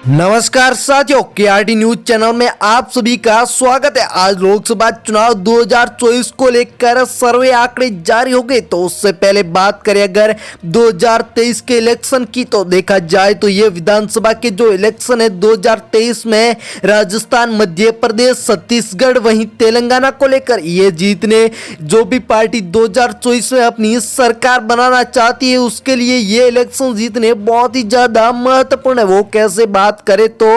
नमस्कार साथियों, KRT news channel में आप सभी का स्वागत है। आज लोकसभा चुनाव 2024 को लेकर सर्वे आंकड़े जारी हो गए। तो उससे पहले बात करें अगर 2023 के इलेक्शन की, तो देखा जाए तो ये विधानसभा के जो इलेक्शन है 2023 में राजस्थान, मध्य प्रदेश, छत्तीसगढ़ वहीं तेलंगाना को लेकर ये जीतने जो भी पार्टी 2024 में अपनी सरकार बनाना चाहती है उसके लिए ये इलेक्शन जीतने बहुत ही ज्यादा महत्वपूर्ण है। वो कैसे बात करें तो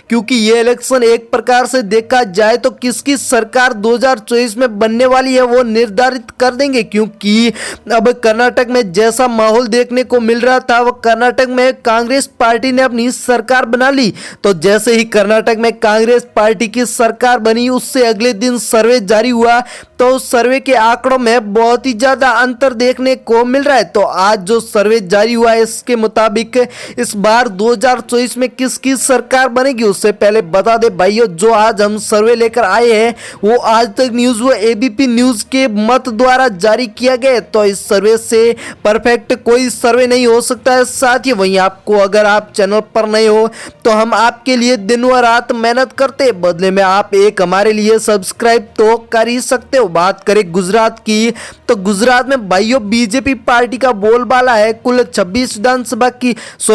क्योंकि ये इलेक्शन एक प्रकार से देखा जाए तो किसकी सरकार 2024 में बनने वाली है वो निर्धारित कर देंगे। क्योंकि अब कर्नाटक में जैसा माहौल देखने को मिल रहा था, वो कर्नाटक में कांग्रेस पार्टी ने अपनी सरकार बना ली। तो जैसे ही कर्नाटक में कांग्रेस पार्टी की सरकार बनी उससे अगले दिन सर्वे जारी हुआ, तो उस सर्वे के आंकड़ों में बहुत ही ज्यादा अंतर देखने को मिल रहा है। तो आज जो सर्वे जारी हुआ है इसके मुताबिक इस बार 2024 में किसकी सरकार बनेगी। उससे पहले बता दे भाइयों, जो आज हम सर्वे लेकर आए हैं वो आज तक न्यूज व एबीपी न्यूज के मत द्वारा जारी किया गया। तो इस सर्वे से परफेक्ट कोई सर्वे नहीं हो सकता है। साथ ही वहीं आपको अगर आप चैनल पर नए हो तो हम आपके लिए दिन व रात मेहनत करते हैं, बदले में आप एक हमारे लिए सब्सक्राइब तो कर ही सकते हो। बात करें गुजरात की, तो गुजरात में भाइयों बीजेपी पार्टी का बोलबाला है। कुल 26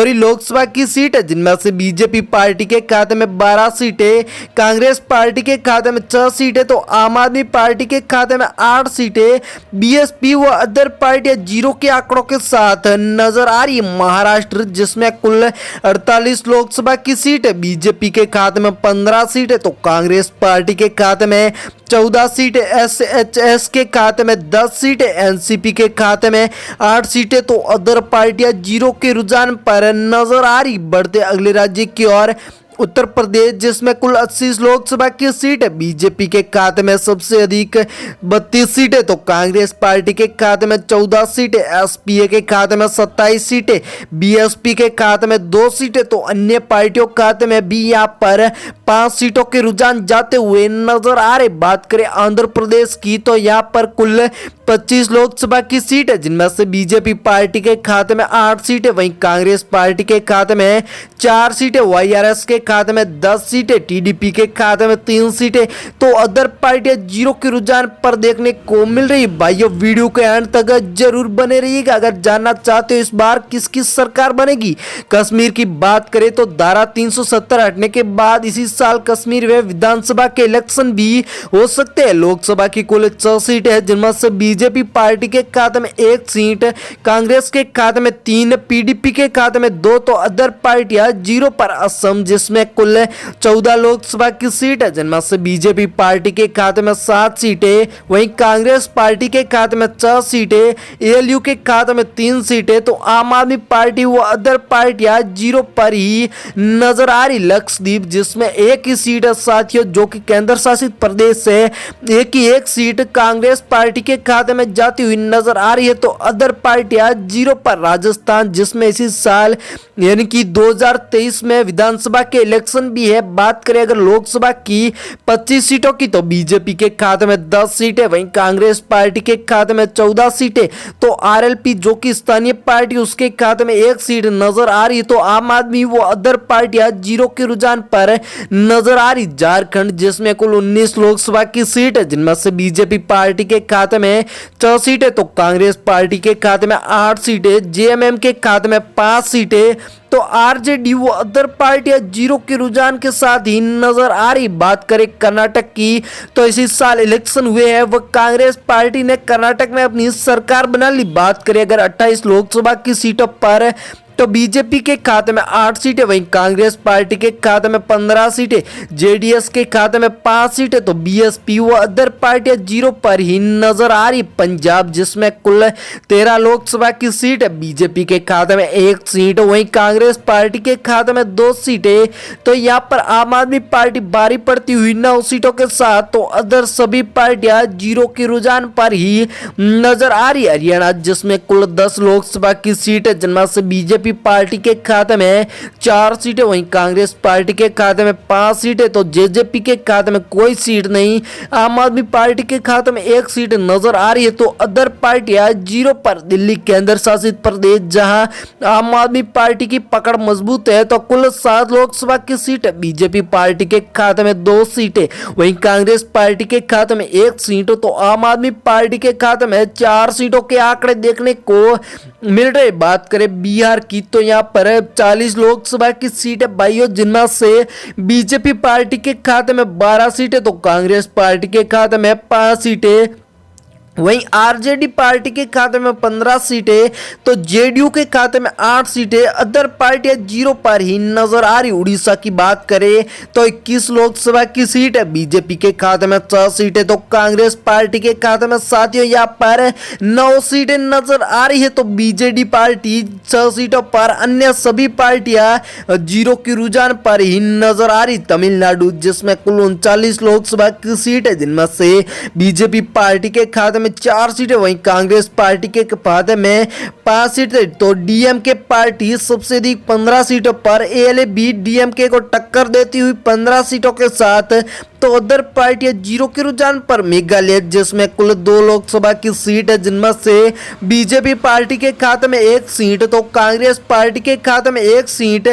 लोकसभा की सीट है, जिनमें से बीजेपी पार्टी के खाते में 12 सीटें, कांग्रेस पार्टी के खाते में 6 सीटें, तो आम आदमी पार्टी के खाते में 8 सीटें, बीएसपी व अदर पार्टियां जीरो के आंकड़ों के साथ नजर आ रही है। महाराष्ट्र जिसमें कुल 48 लोकसभा की सीट है, बीजेपी के खाते में 15 सीटें, तो कांग्रेस पार्टी के खाते में 14 सीटें, एसएचएस के खाते में 10 सीटें, एनसीपी के खाते में 8 सीटें, तो अदर पार्टियां जीरो के रुझान पर नजर आ रही। बढ़ते अगले राज्य की ओर, उत्तर प्रदेश जिसमें कुल 80 लोकसभा की सीट है, बीजेपी के खाते में सबसे अधिक 32 सीटें, तो कांग्रेस पार्टी के खाते में 14 सीटें, एसपीए के खाते में 27 सीटें, बीएसपी के खाते में 2 सीटें, तो अन्य पार्टियों के खाते में भी यहाँ पर 5 सीटों के रुझान जाते हुए नजर आ रहे। बात करें आंध्र प्रदेश की, तो यहाँ पर कुल 25 लोकसभा की सीट है, जिनमें से बीजेपी पार्टी के खाते में 8 सीटें, वहीं कांग्रेस पार्टी के खाते में 4 सीटें, वाईआरएस के खाते में 10 सीटें, टीडीपी के खाते में 3 सीटें, तो अदर पार्टियां जीरो के रुझान पर देखने को मिल रही। भाइयों वीडियो के अंत तक जरूर बने रहिएगा अगर जानना चाहते हो इस बार किसकी सरकार बनेगी। कश्मीर की बात करें तो धारा 370 हटने के बाद इसी साल कश्मीर में विधानसभा के इलेक्शन भी हो सकते हैं। लोकसभा की कुल 6 सीटें हैं, जिनमें से बीजेपी पार्टी के खाते में 1 सीट, कांग्रेस के खाते में 3, पीडीपी के खाते में 2, तो अदर पार्टियां जीरो पर। असम जिसमें कुल 14 लोकसभा की सीट है, जिनमें से बीजेपी पार्टी के खाते में 7 सीटें, वहीं कांग्रेस पार्टी के खाते में 6 सीटें, एएलयू के खाते में 3 सीटें, तो आम आदमी पार्टी व अदर पार्टियां जीरो पर ही नजर आ रही। लक्षद्वीप जिसमें 1 ही सीट है साथियों, जो कि केंद्र शासित प्रदेश है, एक सीट कांग्रेस पार्टी के खाते में जाती हुई नजर आ रही है, तो अदर पार्टियां जीरो पर। राजस्थान जिसमें इसी साल यानी कि 2023 में विधानसभा के इलेक्शन भी है। बात करें अगर लोकसभा की 25 सीटों की, तो बीजेपी के खाते में 10 सीटें, वहीं कांग्रेस पार्टी के खाते में 14 सीटें, तो आरएलपी जो कि स्थानीय पार्टी उसके खाते में 1 सीट नजर आ रही है, तो आम आदमी वो अदर पार्टियां जीरो के रुझान पर नजर आ रही। झारखंड जिसमें कुल 19 लोकसभा की सीट है, जिनमें से बीजेपी पार्टी के खाते में 6 सीटें, तो कांग्रेस पार्टी के खाते में 8 सीटें, जेएमएम के खाते में 5 सीटें, तो आरजेडी वो अदर पार्टियां जीरो के रुझान के साथ ही नजर आ रही। बात करें कर्नाटक की, तो इसी साल इलेक्शन हुए हैं, वह कांग्रेस पार्टी ने कर्नाटक में अपनी सरकार बना ली। बात करें अगर 28 लोकसभा की सीटों पर, तो बीजेपी के खाते में 8 सीटें, वहीं कांग्रेस पार्टी के खाते में 15 सीटें, जेडीएस के खाते में 5 सीटें, तो बीएसपी व अदर पार्टियां जीरो पर ही नजर आ रही। पंजाब जिसमें कुल 13 लोकसभा की सीट है, बीजेपी के खाते में 1 सीट, वहीं कांग्रेस पार्टी के खाते में 2 सीटें, तो यहाँ पर आम आदमी पार्टी भारी पड़ती हुई 9 सीटों के साथ, तो अदर सभी पार्टियां जीरो के रुझान पर ही नजर आ रही। हरियाणा जिसमें कुल 10 लोकसभा की सीट है, जिनमें से बीजेपी बीजेपी पार्टी के खाते में 4 सीटें, वहीं कांग्रेस पार्टी के खाते में 5 सीटें, तो जेजेपी के खाते में कोई सीट नहीं। आम आदमी पार्टी के खाते में 1 सीट नजर आ रही है, तो अदर पार्टियां 0 पर। दिल्ली केंद्र शासित प्रदेश, जहां आम आदमी पार्टी की पकड़ मजबूत है, तो कुल 7 लोकसभा की सीट, बीजेपी पार्टी के खाते में 2 सीटें, वहीं कांग्रेस पार्टी के खाते में 1 सीट, तो आम आदमी पार्टी के खाते में 4 सीटों के आंकड़े देखने को मिल रहे। बात करें बिहार की, तो यहाँ पर 40 लोकसभा की सीटें भाइयों, जिनमें से बीजेपी पार्टी के खाते में 12 सीटें, तो कांग्रेस पार्टी के खाते में 5 सीटें, वहीं आरजेडी पार्टी के खाते में 15 सीटें, तो जेडीयू के खाते में 8 सीटें। अदर पार्टियां 0 पर ही नजर आ रही। उड़ीसा की बात करें तो 21 लोकसभा की सीट है, बीजेपी के खाते में 6 सीटें, तो कांग्रेस पार्टी के खाते में साथियों यहाँ पर 9 सीटें नजर आ रही है, तो बीजेडी पार्टी 6 सीटों पर, अन्य सभी पार्टियां 0 की रुझान पर ही नजर आ रही। तमिलनाडु, जिसमें कुल 39 लोकसभा की सीट है, जिनमें से बीजेपी पार्टी के खाते में 4 सीटें, वहीं कांग्रेस पार्टी के खाते में 5 सीटें, तो डीएमके पार्टी सबसे अधिक 15 सीटों पर, एएलबी डीएमके को टक्कर देती हुई 15 सीटों के साथ, तो अदर पार्टियां 0 के रुझान पर। मेघालय, जिसमें कुल 2 लोकसभा की सीट है, जिनमें से बीजेपी पार्टी के खाते में 1 सीट, तो कांग्रेस पार्टी के खाते में 1 सीट,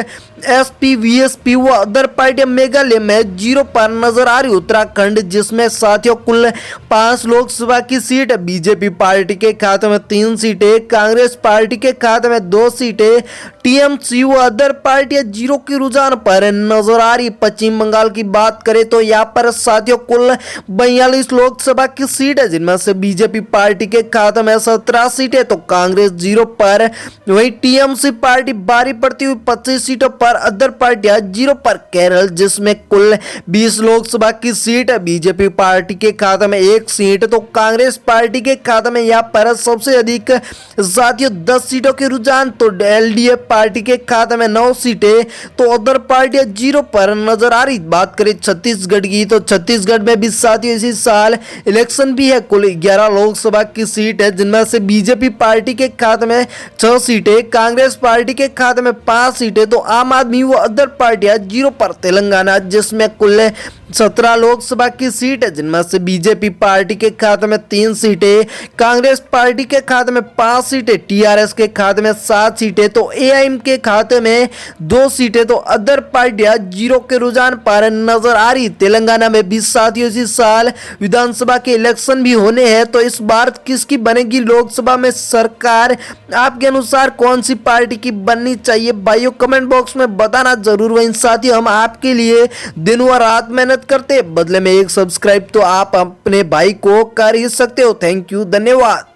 एसपी वीएसपी व अदर पार्टियां मेघालय में 0 पर नजर आ रही। उत्तराखंड, जिसमें साथियों कुल 5 लोकसभा की सीट है, बीजेपी पार्टी के खाते में 3 सीटें, कांग्रेस पार्टी के खाते में 2 सीटें, टीएमसी व अदर पार्टियां 0 की रुझान पर नजर आ रही। पश्चिम बंगाल की बात करें तो यहाँ पर साथियों कुल 42 लोकसभा की सीट है, जिनमें से बीजेपी पार्टी के खाते में 17 सीटें, तो कांग्रेस 0 पर, वहीं टीएमसी पार्टी भारी पड़ती हुई 25 सीटों पर, अदर पार्टियां 0 पर। केरल, जिसमें कुल 20 लोकसभा की सीट है, बीजेपी पार्टी के खाते में 1 सीट, तो कांग्रेस पार्टी के खाते में यहाँ पर सबसे अधिक साथियों 10 सीटों के रुझान, तो एलडीए पार्टी के खाते में 9 सीटें, तो अदर पार्टियां 0 पर नजर आ रही। बात करें छत्तीसगढ़ की, तो छत्तीसगढ़ में भी साथियों इसी साल इलेक्शन भी है। कुल 11 लोकसभा की सीट है, जिनमें से बीजेपी पार्टी के खाते में 6 सीटें, कांग्रेस पार्टी के खाते में 5 सीटें, तो आम आदमी व अदर पार्टियां 0 पर। तेलंगाना, जिसमें कुल 17 लोकसभा की सीट है, जिनमें से बीजेपी पार्टी के खाते में 3 सीटें, कांग्रेस पार्टी के खाते में 5 सीटें, टीआरएस के खाते में 7 सीटें, तो एआईएम के खाते में 2 सीटें, तो अदर पार्टियां 0 के रुझान पर नजर आ रही। तेलंगाना में भी साथियों इसी साल विधानसभा के इलेक्शन भी होने हैं, तो इस बार किसकी बनेगी लोकसभा में सरकार? आपके अनुसार कौन सी पार्टी की बननी चाहिए भाइयों? कमेंट बॉक्स में बताना जरूर। वहीं साथियों हम आपके लिए दिन व रात मेहनत करते, बदले में एक सब्सक्राइब तो आप अपने भाई को कर ही सकते हो। थैंक यू, धन्यवाद।